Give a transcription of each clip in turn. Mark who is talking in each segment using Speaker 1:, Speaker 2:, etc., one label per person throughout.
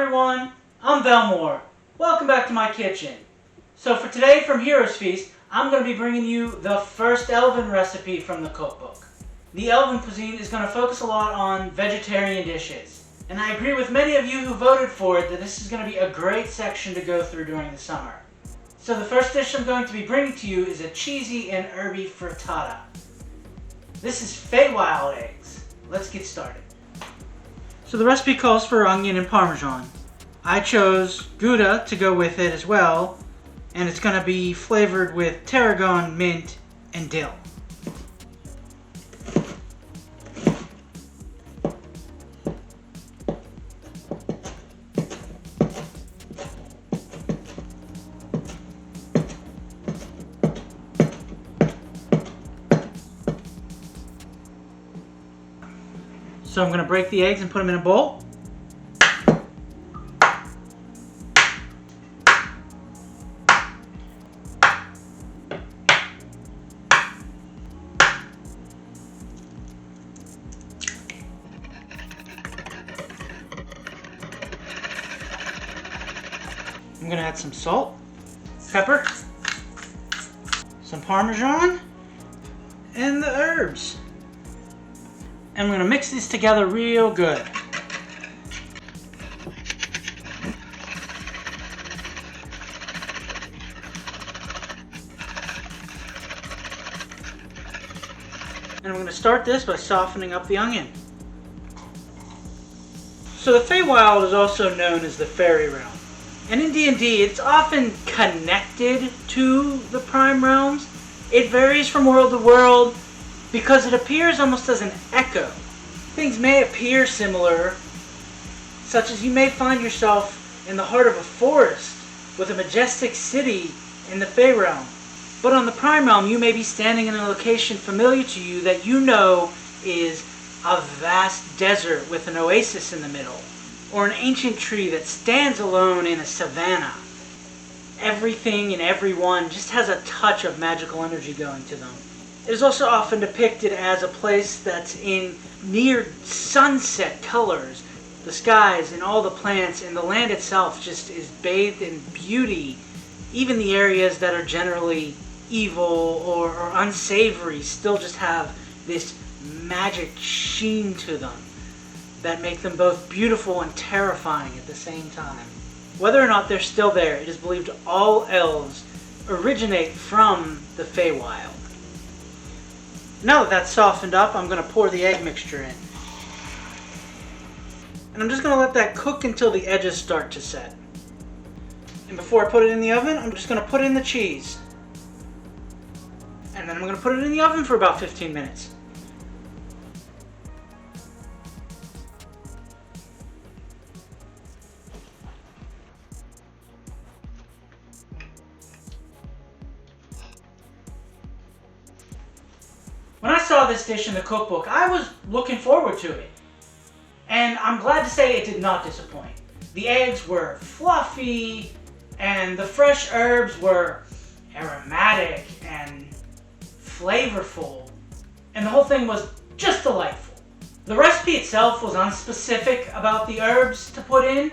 Speaker 1: everyone, I'm Velmore. Welcome back to my kitchen. So for today from Heroesfeast, I'm going to be bringing you the first Elven recipe from the cookbook. The Elven Cuisine is going to focus a lot on vegetarian dishes. And I agree with many of you who voted for it that this is going to be a great section to go through during the summer. So the first dish I'm going to be bringing to you is a cheesy and herby frittata. This is Feywild Eggs. Let's get started. So the recipe calls for onion and parmesan. I chose Gouda to go with it as well, and it's going to be flavored with tarragon, mint, and dill. So I'm going to break the eggs and put them in a bowl. I'm going to add some salt, pepper, some parmesan, and the herbs. And I'm going to mix these together real good. And I'm going to start this by softening up the onion. So the Feywild is also known as the fairy realm. And in D&D, it's often connected to the prime realms. It varies from world to world, because it appears almost as an echo. Things may appear similar, such as you may find yourself in the heart of a forest with a majestic city in the Fey realm. But on the Prime realm, you may be standing in a location familiar to you that you know is a vast desert with an oasis in the middle, or an ancient tree that stands alone in a savanna. Everything and everyone just has a touch of magical energy going to them. It is also often depicted as a place that's in near sunset colors. The skies and all the plants and the land itself just is bathed in beauty. Even the areas that are generally evil or unsavory still just have this magic sheen to them that make them both beautiful and terrifying at the same time. Whether or not they're still there, it is believed all elves originate from the Feywild. Now that that's softened up, I'm going to pour the egg mixture in. And I'm just going to let that cook until the edges start to set. And before I put it in the oven, I'm just going to put in the cheese. And then I'm going to put it in the oven for about 15 minutes. When I saw this dish in the cookbook, I was looking forward to it. And I'm glad to say it did not disappoint. The eggs were fluffy, and the fresh herbs were aromatic and flavorful. And the whole thing was just delightful. The recipe itself was unspecific about the herbs to put in.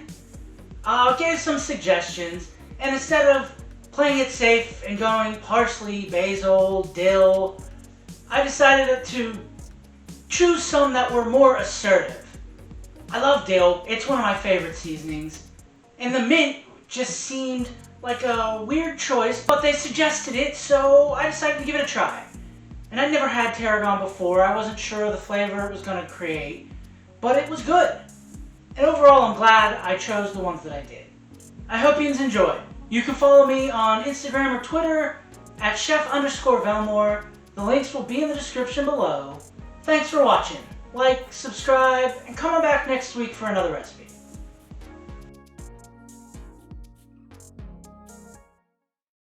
Speaker 1: I gave some suggestions, and instead of playing it safe and going parsley, basil, dill, I decided to choose some that were more assertive. I love dill, it's one of my favorite seasonings. And the mint just seemed like a weird choice, but they suggested it, so I decided to give it a try. And I'd never had tarragon before, I wasn't sure of the flavor it was going to create, but it was good. And overall, I'm glad I chose the ones that I did. I hope you enjoyed. You can follow me on Instagram or Twitter at chef_Velmore. The links will be in the description below. Thanks for watching. Like, subscribe, and come on back next week for another recipe.